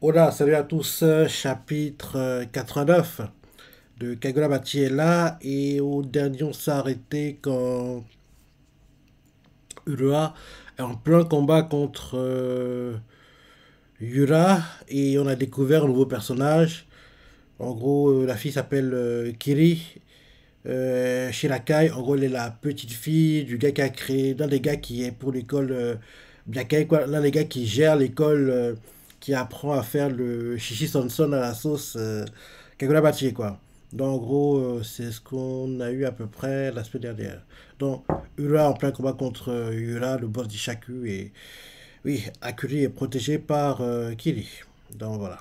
Hola, salut à tous, chapitre 89 de Kagura Bati est là et au dernier on s'est arrêté quand Urua est en plein combat contre Yura et on a découvert un nouveau personnage. En gros, la fille s'appelle Kiri Shirakai. En gros, elle est la petite fille du gars qui a créé, l'un des gars qui est pour l'école Byakai, quoi, l'un des gars qui gère l'école qui apprend à faire le shishi sonson à la sauce Kagura Bachi, quoi. Donc, en gros, c'est ce qu'on a eu à peu près la semaine dernière. Donc, Ura en plein combat contre Yura, le boss d'Ishaku. Et oui, Akuri est protégé par Kiri. Donc, voilà.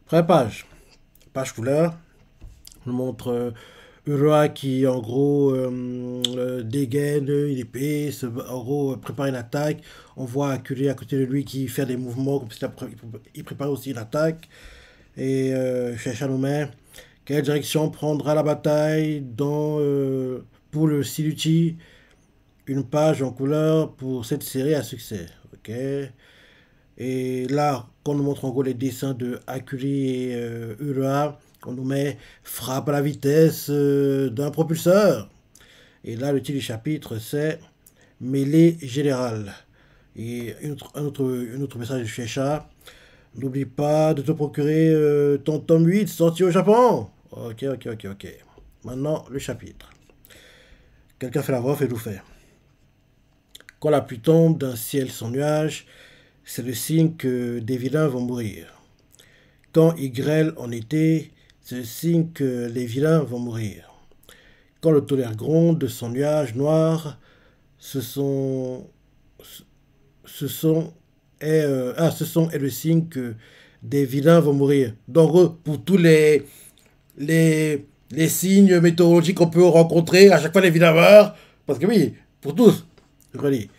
Première page. Page couleur. On montre Ura qui, en gros, dégaine une épée, en gros, prépare une attaque. On voit Akuri à côté de lui qui fait des mouvements comme si il prépare aussi une attaque. Et Shanomen, quelle direction prendra la bataille pour le Siluchi? Une page en couleur pour cette série à succès. Ok. Et là, quand on nous montre en gros les dessins de Akuri et Ura, on nous met frappe à la vitesse d'un propulseur. Et là, le titre du chapitre, c'est mêlée générale. Et un autre message de Shueisha. N'oublie pas de te procurer ton tome 8 sorti au Japon. Ok, ok, ok, ok. Maintenant, le chapitre. Quelqu'un fait la voix, fait tout faire. Quand la pluie tombe d'un ciel sans nuages, c'est le signe que des vilains vont mourir. Quand il grêle en été, c'est le signe que les vilains vont mourir. Quand le tonnerre gronde de son nuage noir, ce sont, ce sont, ce son est le signe que des vilains vont mourir. Donc, pour tous les signes météorologiques qu'on peut rencontrer, à chaque fois les vilains meurent. Parce que oui, pour tous. Je relis.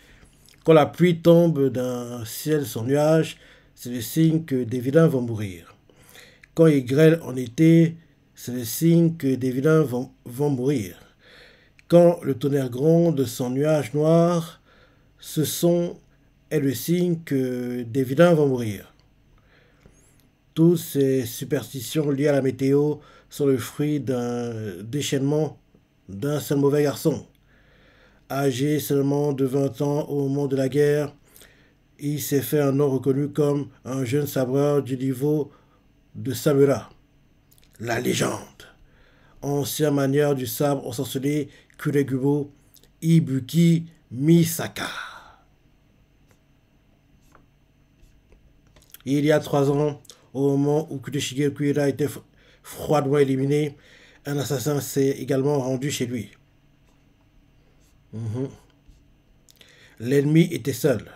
Quand la pluie tombe d'un ciel sans nuages, c'est le signe que des vilains vont mourir. Quand il grêle en été, c'est le signe que des vilains vont mourir. Quand le tonnerre gronde sans nuages noirs, ce son est le signe que des vilains vont mourir. Toutes ces superstitions liées à la météo sont le fruit d'un déchaînement d'un seul mauvais garçon. Âgé seulement de 20 ans au moment de la guerre, il s'est fait un nom reconnu comme un jeune sabreur du niveau de Samura, la légende. Ancien manière du sabre ensorcelé Kuregubo Ibuki Misaka. Il y a 3 ans, au moment où Kureshige Kuira était froidement éliminé, un assassin s'est également rendu chez lui. Mhm. L'ennemi était seul.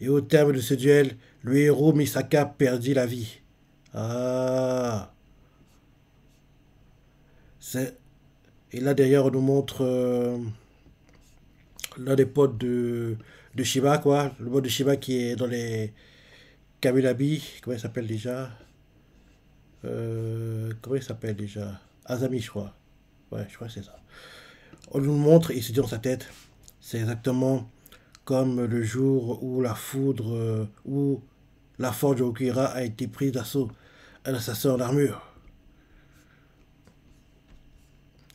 Et au terme de ce duel, le héros Misaka perdit la vie. Ah. C'est... Et là derrière on nous montre l'un des potes de Shiba, quoi. Le pote de Shiba qui est dans les Kaminabi. Comment il s'appelle déjà comment il s'appelle déjà? Azami, je crois. Ouais, je crois que c'est ça. On nous le montre et il se dit dans sa tête, c'est exactement comme le jour où où la forge de Okira a été prise d'assaut. Un assassin en armure.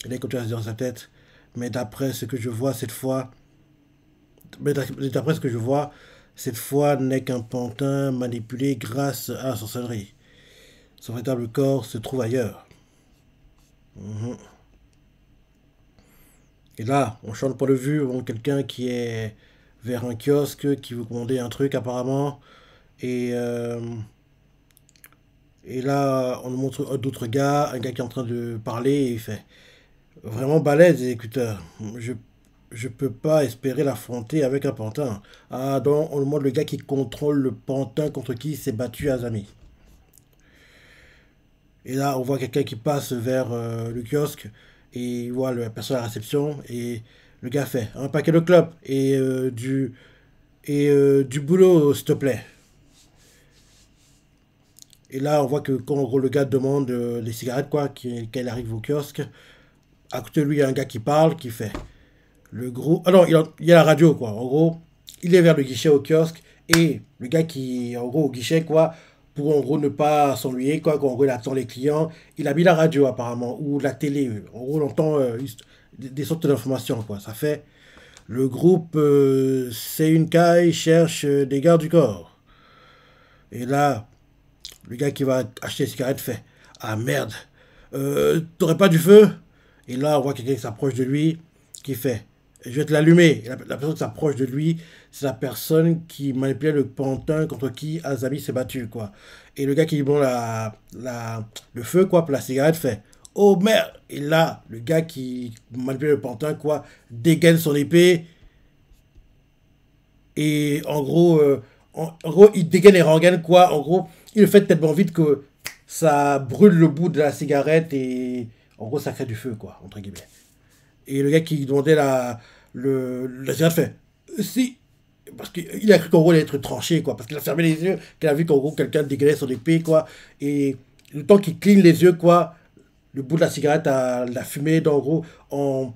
Il est continue à se dire dans sa tête, mais d'après ce que je vois cette fois, mais d'après ce que je vois, cette fois n'est qu'un pantin manipulé grâce à la sorcellerie. Son véritable corps se trouve ailleurs. Mhm. Et là, on change de point de vue, on voit quelqu'un qui est vers un kiosque, qui veut commander un truc apparemment. Et, euh, et là, on nous montre d'autres gars, un gars qui est en train de parler et il fait vraiment balèze les écouteurs. Je peux pas espérer l'affronter avec un pantin. Ah, donc on nous montre le gars qui contrôle le pantin contre qui il s'est battu Azami. Et là, on voit quelqu'un qui passe vers le kiosque et il voit la personne à la réception et le gars fait un paquet de clopes et du boulot, s'il te plaît. Et là, on voit que quand en gros, le gars demande les cigarettes, quoi, qu'elle arrive au kiosque, à côté de lui, il y a un gars qui parle, qui fait le gros. Ah non, il y a la radio, quoi. En gros, il est vers le guichet au kiosque et le gars qui, en gros, au guichet, quoi, pour en gros ne pas s'ennuyer, quoi, qu'en gros il attend les clients. Il a mis la radio apparemment, ou la télé. En gros, on entend des sortes d'informations, quoi. Ça fait le groupe C'est une caille cherche des gardes du corps. Et là, le gars qui va acheter des cigarettes fait ah merde, t'aurais pas du feu? Et là, on voit quelqu'un qui s'approche de lui, qui fait je vais te l'allumer. Et la personne qui s'approche de lui, c'est la personne qui manipulait le pantin contre qui Azami s'est battu, quoi. Et le gars qui bon le feu, quoi, pour la cigarette, fait oh merde! Et là, le gars qui manipulait le pantin, quoi, dégaine son épée. Et en gros, il dégaine les rengaines, quoi. En gros, il le fait tellement vite que ça brûle le bout de la cigarette et en gros, ça crée du feu, quoi, entre guillemets. Et le gars qui demandait la cigarette fait si. Parce qu'il a cru qu'en gros, il allait être tranché, quoi. Parce qu'il a fermé les yeux, qu'il a vu qu'en gros, quelqu'un dégainait son épée, quoi. Et le temps qu'il cligne les yeux, quoi, le bout de la cigarette a la fumée, en gros, en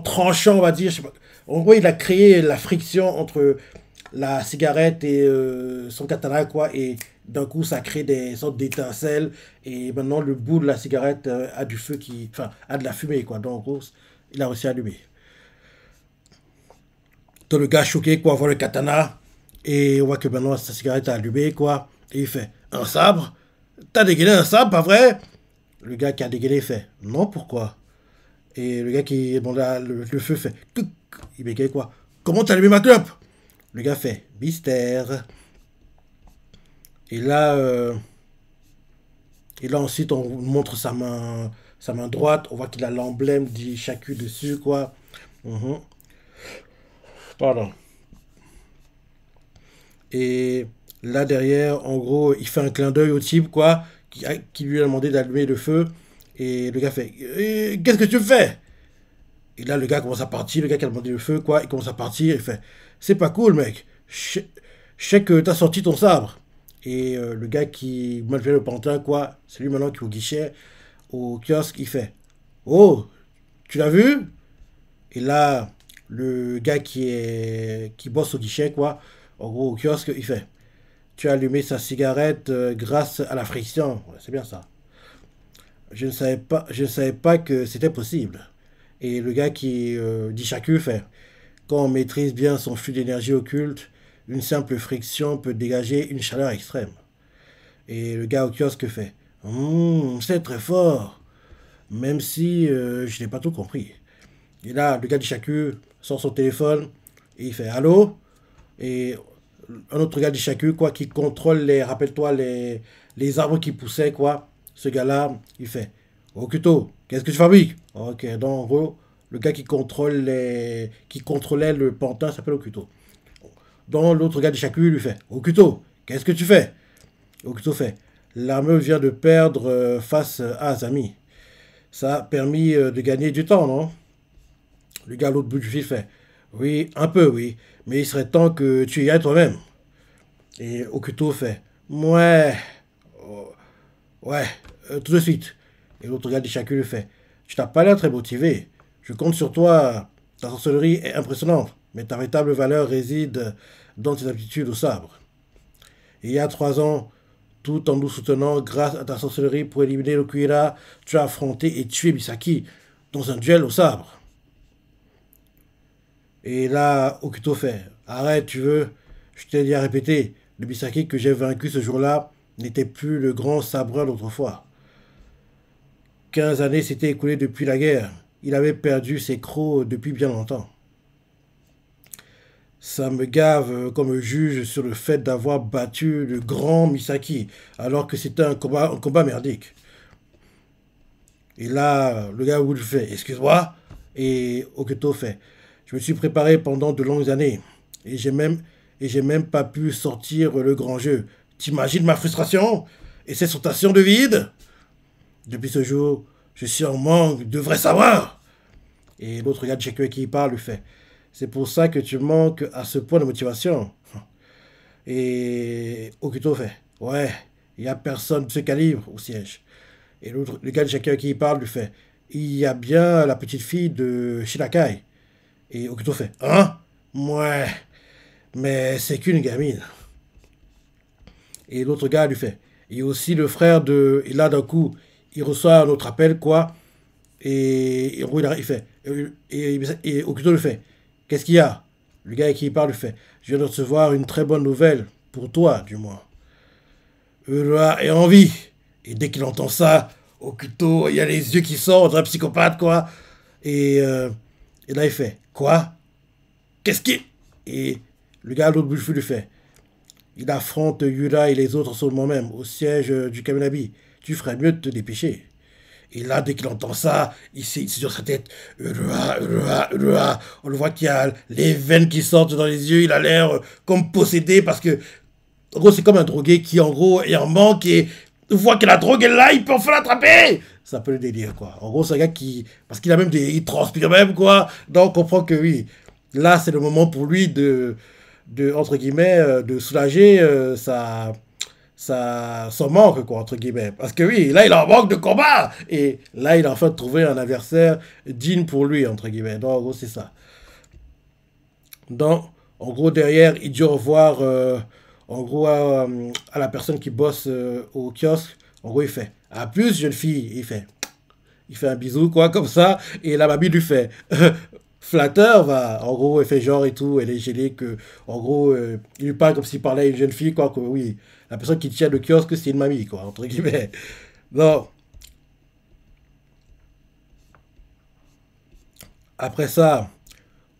tranchant, on va dire. Je sais pas. En gros, il a créé la friction entre la cigarette et son katana, quoi. Et d'un coup, ça crée des sortes d'étincelles. Et maintenant, le bout de la cigarette a du feu qui. Enfin, a de la fumée, quoi. Donc, en gros, il a réussi à allumer. Donc, le gars choqué, quoi, voit le katana. Et on voit que maintenant, sa cigarette a allumé, quoi. Et il fait un sabre? T'as dégainé un sabre, pas vrai? Le gars qui a dégainé fait non, pourquoi? Et le gars qui bon, là, le feu fait il bégaye quoi? Comment t'as allumé ma clope? Le gars fait mystère. Et là, euh, et là ensuite on montre sa main droite. On voit qu'il a l'emblème d'Ishaku dessus quoi. Mhm. Pardon. Et là derrière, en gros, il fait un clin d'œil au type quoi, qui lui a demandé d'allumer le feu. Et le gars fait qu'est-ce que tu fais? Et là, le gars commence à partir, le gars qui a demandé le feu, quoi, il commence à partir, il fait c'est pas cool, mec. Je sais que t'as sorti ton sabre. Et le gars qui malgré le pantin, quoi, c'est lui maintenant qui est au guichet, au kiosque, il fait oh, tu l'as vu? Et là, le gars qui bosse au guichet, quoi, en gros, au kiosque, il fait tu as allumé sa cigarette grâce à la friction. Ouais, c'est bien ça. Je ne savais pas que c'était possible. Et le gars qui dit Shaku fait quand on maîtrise bien son flux d'énergie occulte, une simple friction peut dégager une chaleur extrême. Et le gars au kiosque fait c'est très fort, même si je n'ai pas tout compris. Et là, le gars du Shaku sort son téléphone et il fait allô? Et un autre gars du Shaku, quoi, qui contrôle rappelle-toi, les arbres qui poussaient, quoi. Ce gars-là, il fait Okuto, qu'est-ce que tu fabriques? Ok, donc en gros, le gars qui contrôlait le pantin s'appelle Okuto. Donc l'autre gars du Shaku lui fait Okuto, qu'est-ce que tu fais? Okuto fait l'armée vient de perdre face à Azami. Ça a permis de gagner du temps, non? Le gars à l'autre bout du fil fait oui, un peu, oui, mais il serait temps que tu y ailles toi-même. Et Okuto fait ouais, oh, ouais, tout de suite. Et l'autre gars du Shaku lui fait tu n'as pas l'air très motivé. Je compte sur toi. Ta sorcellerie est impressionnante, mais ta véritable valeur réside dans tes aptitudes au sabre. Et il y a 3 ans, tout en nous soutenant grâce à ta sorcellerie pour éliminer l'Okuira, tu as affronté et tué Misaki dans un duel au sabre. Et là, Okuto fait arrête, tu veux? Je t'ai déjà répété, le Misaki que j'ai vaincu ce jour-là n'était plus le grand sabreur d'autrefois. 15 années s'étaient écoulées depuis la guerre. Il avait perdu ses crocs depuis bien longtemps. Ça me gave comme juge sur le fait d'avoir battu le grand Misaki, alors que c'était un combat merdique. Et là, le gars Wood fait excuse-moi. Et Okuto fait je me suis préparé pendant de longues années. Et j'ai même pas pu sortir le grand jeu. T'imagines ma frustration? Et cette sensation de vide? Depuis ce jour, je suis en manque de vrai savoir. Et l'autre regarde chacun qui parle, lui fait c'est pour ça que tu manques à ce point de motivation. Et Okuto fait ouais, il n'y a personne de ce calibre au siège. Et l'autre, le gars de chacun qui parle, lui fait il y a bien la petite fille de Shirakai. Et Okuto fait hein? Ouais, mais c'est qu'une gamine. Et l'autre gars lui fait. Et aussi le frère de... Et là, d'un coup, il reçoit un autre appel, quoi. Et en gros, il fait. Et Okuto le fait. Qu'est-ce qu'il y a? Le gars avec qui il parle le fait. Je viens de recevoir une très bonne nouvelle. Pour toi, du moins. Ura est en vie. Et dès qu'il entend ça, Okuto, il y a les yeux qui sortent, un psychopathe, quoi. Et, euh, et là, il fait. Quoi? Qu'est-ce qui... Et le gars à l'autre bout du feu lui fait. Il affronte Yura et les autres seulement même au siège du Kaminabi. Tu ferais mieux de te dépêcher. Et là, dès qu'il entend ça, il sur sa tête. Urua, urua, urua. On le voit qu'il y a les veines qui sortent dans les yeux. Il a l'air comme possédé parce que, en gros, c'est comme un drogué qui, en gros, est en manque et voit que la drogue est là, il peut enfin l'attraper. C'est un peu le délire, quoi. En gros, c'est un gars qui. Parce qu'il a même des. Il transpire même, quoi. Donc, on comprend que oui. Là, c'est le moment pour lui entre guillemets, de soulager son manque, quoi, entre guillemets. Parce que oui, là, il a un manque de combat. Et là, il a enfin trouvé un adversaire digne pour lui, entre guillemets. Donc, en gros, c'est ça. Donc, en gros, derrière, il dit au revoir, en gros, à la personne qui bosse au kiosque. En gros, il fait, à plus, jeune fille. Il fait un bisou, quoi, comme ça. Et la mamie lui fait, flatteur, va. En gros, elle fait genre et tout. Elle est gênée que, en gros, il lui parle comme s'il parlait à une jeune fille, quoi. Que oui, la personne qui tient le kiosque, c'est une mamie, quoi, entre guillemets. Non. Après ça,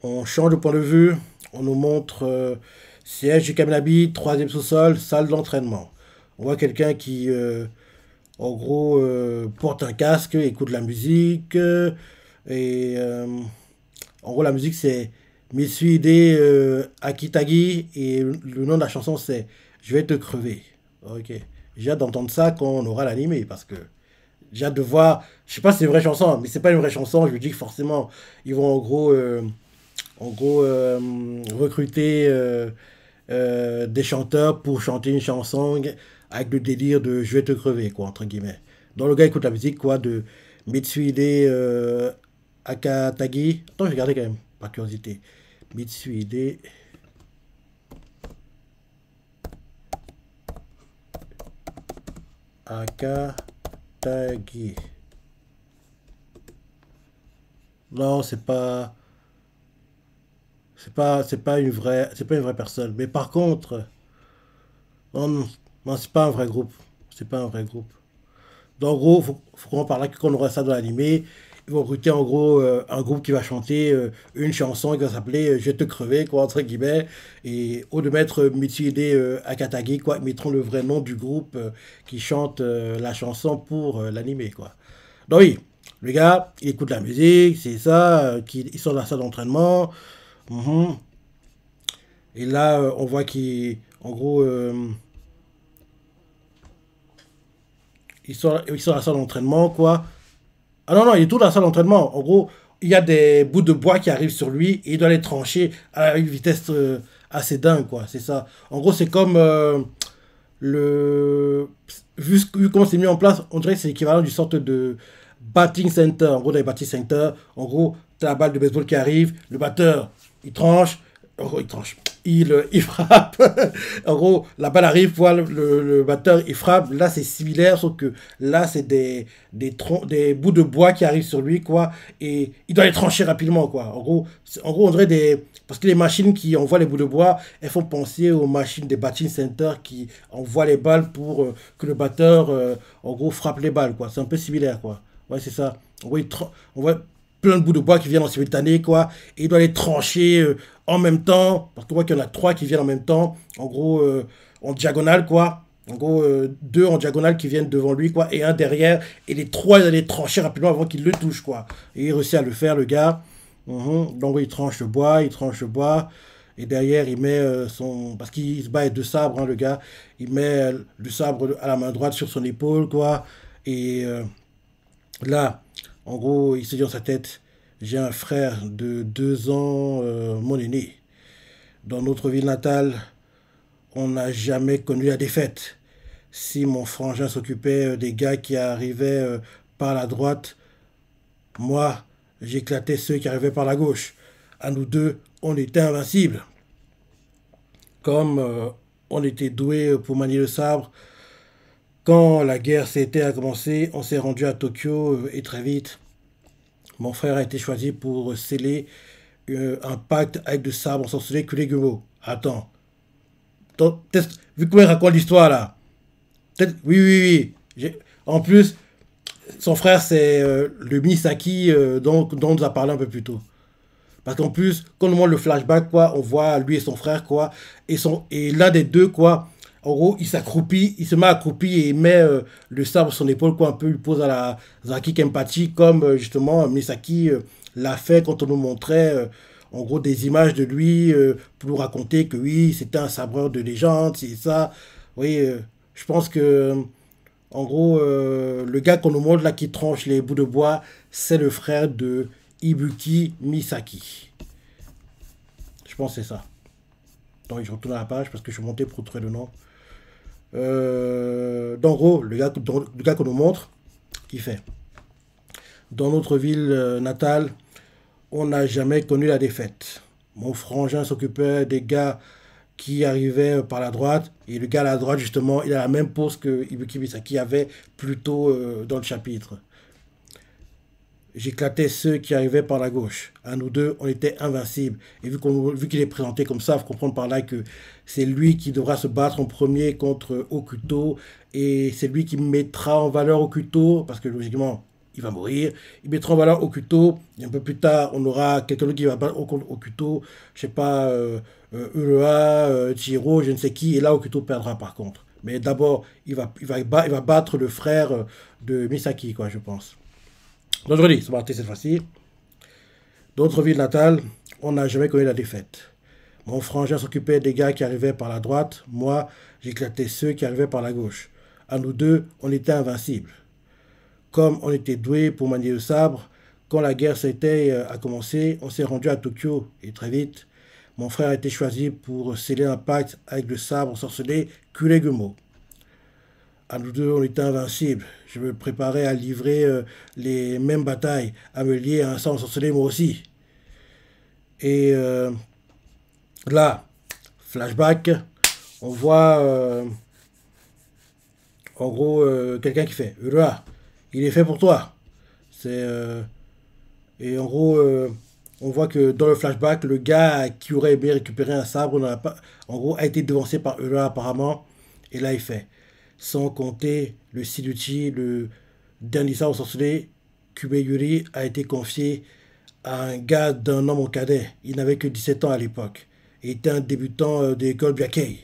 on change de point de vue. On nous montre siège du Kaminabi, troisième sous-sol, salle d'entraînement. On voit quelqu'un qui, en gros, porte un casque, écoute la musique. Et en gros, la musique, c'est Mitsuhide Akitagi. Et le nom de la chanson, c'est Je vais te crever. Ok. J'ai hâte d'entendre ça quand on aura l'animé. Parce que j'ai hâte de voir. Je sais pas si c'est une vraie chanson, mais c'est pas une vraie chanson. Je me dis que forcément, ils vont recruter des chanteurs pour chanter une chanson avec le délire de je vais te crever, quoi, entre guillemets. Donc le gars écoute la musique, quoi, de Mitsuhide Akatagi. Attends, je vais regarder quand même, par curiosité. Mitsuhide Akatagi. Non, c'est pas une vraie personne. Mais par contre, non, non, non, c'est pas un vrai groupe. C'est pas un vrai groupe. Donc, en gros, faut qu'on parle là que quand on aura ça dans l'animé, ils vont recruter en gros un groupe qui va chanter une chanson qui va s'appeler Je vais te crever, quoi, entre guillemets. Et au lieu de mettre Mitsuhide Akatagi, quoi, ils mettront le vrai nom du groupe qui chante la chanson pour l'animé, quoi. Donc, oui, le gars, il écoute la musique, c'est ça, il sort de la salle d'entraînement. Mhm. Et là, on voit en gros, il sort de la salle d'entraînement, quoi. Ah non, non, il est tout dans la salle d'entraînement. En gros, il y a des bouts de bois qui arrivent sur lui et il doit les trancher à une vitesse assez dingue, quoi. C'est ça. En gros, c'est comme le. Vu comment c'est mis en place, on dirait que c'est l'équivalent d'une sorte de batting center. En gros, dans les batting center, en gros, t'as la balle de baseball qui arrive, le batteur, il tranche, en gros, il tranche. Il frappe. En gros, la balle arrive, voilà, le batteur, il frappe. Là, c'est similaire, sauf que là, c'est des bouts de bois qui arrivent sur lui, quoi. Et il doit les trancher rapidement, quoi. En gros, on dirait des. Parce que les machines qui envoient les bouts de bois, elles font penser aux machines des batting centers qui envoient les balles pour que le batteur, en gros, frappe les balles, quoi. C'est un peu similaire, quoi. Ouais, c'est ça. On voit plein de bouts de bois qui viennent en simultané, quoi. Et il doit les trancher en même temps. Parce qu'on voit qu'il y en a trois qui viennent en même temps. En gros, en diagonale, quoi. En gros, deux en diagonale qui viennent devant lui, quoi. Et un derrière. Et les trois, ils doivent les trancher rapidement avant qu'il le touche, quoi. Et il réussit à le faire, le gars. Mhm. Donc, oui, il tranche le bois, il tranche le bois. Et derrière, il met son. Parce qu'il se bat avec deux sabres, hein, le gars. Il met le sabre à la main droite sur son épaule, quoi. Et là, en gros, il se dit dans sa tête, j'ai un frère de 2 ans, mon aîné. Dans notre ville natale, on n'a jamais connu la défaite. Si mon frangin s'occupait des gars qui arrivaient par la droite, moi, j'éclatais ceux qui arrivaient par la gauche. À nous deux, on était invincibles. Comme on était doué pour manier le sabre. Quand la guerre a commencé, on s'est rendu à Tokyo et très vite, mon frère a été choisi pour sceller un pacte avec le sabre ensorcelé Kuregumo. Attends, vu comment il raconte l'histoire là, oui, oui, oui. En plus, son frère, c'est le Misaki dont on nous a parlé un peu plus tôt. Parce qu'en plus, quand on montre le flashback, quoi, on voit lui et son frère, quoi, et l'un des deux, quoi, en gros, il s'accroupit, il se met accroupi et il met le sabre sur son épaule, quoi, un peu, il pose à la Zaki Kenpachi, comme justement Misaki l'a fait quand on nous montrait, en gros, des images de lui pour nous raconter que oui, c'était un sabreur de légende, c'est ça. Oui, je pense que en gros, le gars qu'on nous montre là qui tranche les bouts de bois, c'est le frère de Ibuki Misaki. Je pense que c'est ça. Donc je retourne à la page parce que je suis monté pour trouver le nom. En gros, le gars qu'on nous montre, il fait. Dans notre ville natale, on n'a jamais connu la défaite. Mon frangin s'occupait des gars qui arrivait par la droite. Et le gars à la droite, justement, il a la même pose que Ibuki Misaki avait plus tôt dans le chapitre. J'éclatais ceux qui arrivaient par la gauche. À nous deux, on était invincibles. Et vu qu'il est présenté comme ça, il faut comprendre par là que c'est lui qui devra se battre en premier contre Okuto. Et c'est lui qui mettra en valeur Okuto, parce que logiquement, il va mourir. Il mettra en valeur Okuto. Et un peu plus tard, on aura quelqu'un d'autre qui va battre Okuto. Je sais pas, Uroa, Chihiro, je ne sais qui. Et là, Okuto perdra par contre. Mais d'abord, il va battre le frère de Misaki, quoi, je pense. Donc je redis, c'est parti cette fois-ci. Dans notre ville natale, on n'a jamais connu la défaite. Mon frangin s'occupait des gars qui arrivaient par la droite. Moi, j'éclatais ceux qui arrivaient par la gauche. À nous deux, on était invincibles. Comme on était doués pour manier le sabre, quand la guerre a commencé, on s'est rendu à Tokyo. Et très vite, mon frère a été choisi pour sceller un pacte avec le sabre ensorcelé Kuregumo. À nous deux, on était invincibles. Je me préparais à livrer les mêmes batailles, à me lier à un sang ensorcelé moi aussi. Et là, flashback, on voit en gros quelqu'un qui fait Ura, il est fait pour toi. Et en gros, on voit que dans le flashback, le gars qui aurait aimé récupérer un sabre, en gros, a été devancé par Ura apparemment. Et là, il fait. Sans compter le Siduchi, le dernier sabre ensorcelé, Kubeyuri a été confié à un gars d'un homme en cadet. Il n'avait que 17 ans à l'époque. Il était un débutant de l'école Byakei.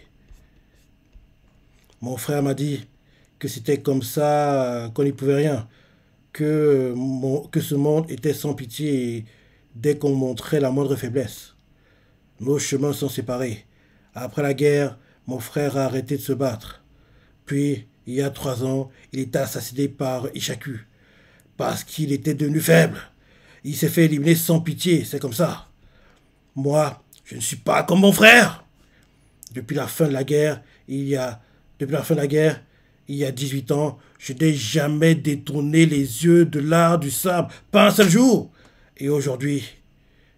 Mon frère m'a dit que c'était comme ça, qu'on n'y pouvait rien. Que ce monde était sans pitié dès qu'on montrait la moindre faiblesse. Nos chemins sont séparés. Après la guerre, mon frère a arrêté de se battre. Puis, il y a 3 ans, il était assassiné par Ishaku. Parce qu'il était devenu faible. Il s'est fait éliminer sans pitié, c'est comme ça. Moi, je ne suis pas comme mon frère. Depuis la fin de la guerre, depuis la fin de la guerre, il y a 18 ans, je n'ai jamais détourné les yeux de l'art du sabre, pas un seul jour. Et aujourd'hui,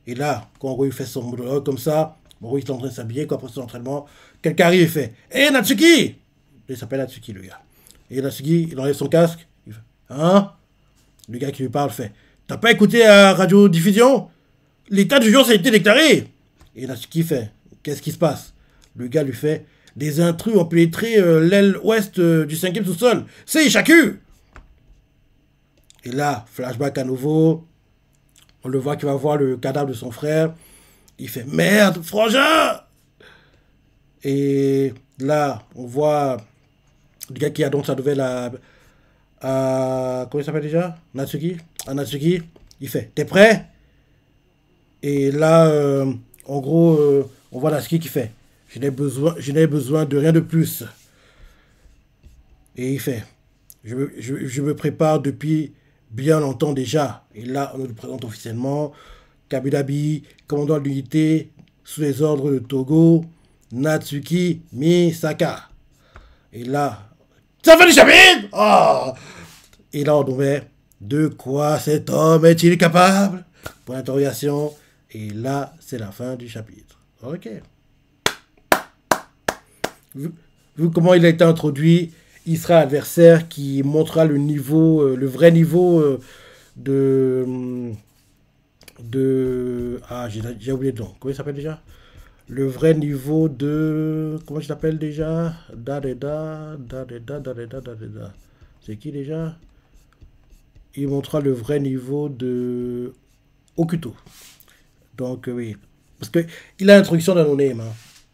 et là, quand il fait son monologue comme ça, bon, il est en train de s'habiller, après son entraînement, quelqu'un arrive et fait « Hé, Natsuki !» Il s'appelle Natsuki, le gars. Et Natsuki, il enlève son casque. Il fait « Hein ?» Le gars qui lui parle fait « T'as pas écouté la radiodiffusion? L'état du jour, ça a été déclaré !» Et Natsuki fait « Qu'est-ce qui se passe ?» Le gars lui fait « Des intrus ont pénétré l'aile ouest du 5e sous-sol. C'est Ishaku !» Et là, flashback à nouveau. On le voit qu'il va voir le cadavre de son frère. Il fait « Merde, frangin !» Et là, on voit le gars qui a donc sa nouvelle comment il s'appelle déjà? Natsuki. À Natsuki, il fait « T'es prêt ?» Et là, en gros, on voit Natsuki qui fait « Je n'ai besoin de rien de plus. » Et il fait « Je me prépare depuis bien longtemps déjà. » Et là, on nous le présente officiellement. Kabudabi, commandant de l'unité, sous les ordres de Togo, Natsuki Misaka. Et là, ça fait du chapitre! Oh! Et là, on nous met de quoi cet homme est-il capable? Point d'interrogation. Et là, c'est la fin du chapitre. Ok. vu, vu comment il a été introduit, il sera l'adversaire qui montrera le niveau, le vrai niveau de, ah, j'ai oublié le nom. Comment il s'appelle déjà? Le vrai niveau de... Comment je l'appelle déjà? Da, da, da. C'est qui déjà? Il montrera le vrai niveau de Okuto. Donc oui. Parce que il a l'introduction d'un no-name, hein.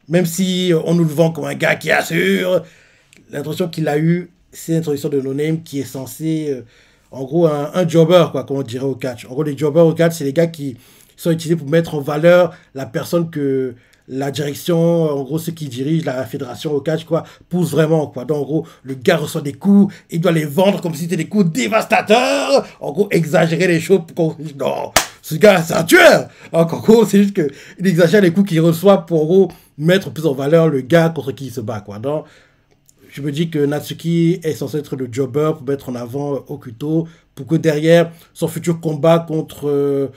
Même si on nous le vend comme un gars qui assure, l'introduction qu'il a eue, c'est l'introduction de no-name qui est censé... en gros, un jobber, quoi, comme on dirait au catch. En gros, les jobbers au catch, c'est les gars qui sont utilisés pour mettre en valeur la personne que la direction, en gros, ceux qui dirigent la fédération au catch, quoi, poussent vraiment, quoi. Donc, en gros, le gars reçoit des coups, il doit les vendre comme si c'était des coups dévastateurs. En gros, exagérer les choses pour qu'on... Non, ce gars, c'est un tueur. En gros, c'est juste qu'il exagère les coups qu'il reçoit pour, en gros, mettre plus en valeur le gars contre qui il se bat, quoi. Donc, je me dis que Natsuki est censé être le jobber pour mettre en avant Okuto, pour que derrière son futur combat contre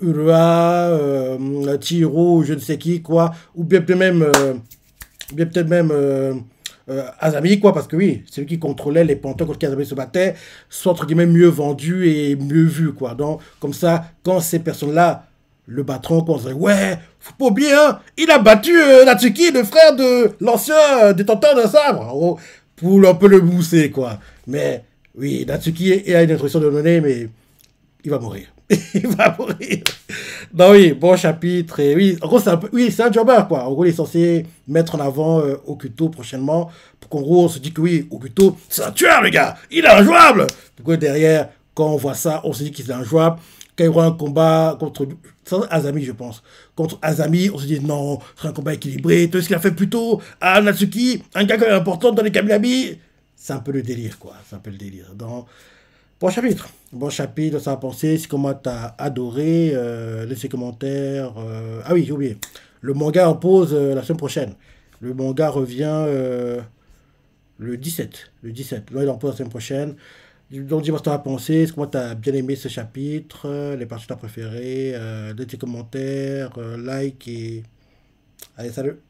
Urua, Chihiro, je ne sais qui, quoi, ou bien peut-être même Azami, quoi, parce que oui, c'est lui qui contrôlait les pantins contre qui Azami se battait, soit entre guillemets mieux vendu et mieux vu, quoi. Donc, comme ça, quand ces personnes-là le battront, qu'on se dit, ouais, faut pas oublier, hein, il a battu Natsuki, le frère de l'ancien détenteur d'un sabre, en gros, pour un peu le mousser, quoi. Mais oui, Natsuki a une introduction de données, mais il va mourir. Il va mourir. Non, oui, bon chapitre. Et oui, en gros, c'est un peu, oui, c'est un jobber, quoi. En gros, il est censé mettre en avant Okuto prochainement, pour qu'en gros, on se dit que oui, Okuto, c'est un tueur, le gars. Il est injouable. Du coup, derrière, quand on voit ça, on se dit qu'il est injouable. Quand il y aura un combat contre Azami, je pense. Contre Azami, on se dit non, c'est un combat équilibré. Tout ce qu'il a fait plus tôt à Natsuki, un gars quand même important dans les Kaminami. C'est un peu le délire, quoi. C'est un peu le délire. Donc, bon chapitre. Bon chapitre, ça a pensé. Si comment t'as adoré, laissez commentaires. Ah oui, j'ai oublié. Le manga en pause la semaine prochaine. Le manga revient le 17. Le 17. Là, il est en pause la semaine prochaine. Donc, dis-moi ce que tu as pensé. Est-ce que tu as bien aimé ce chapitre? Les parties que tu as préférées? Laissez tes commentaires, like et. Allez, salut!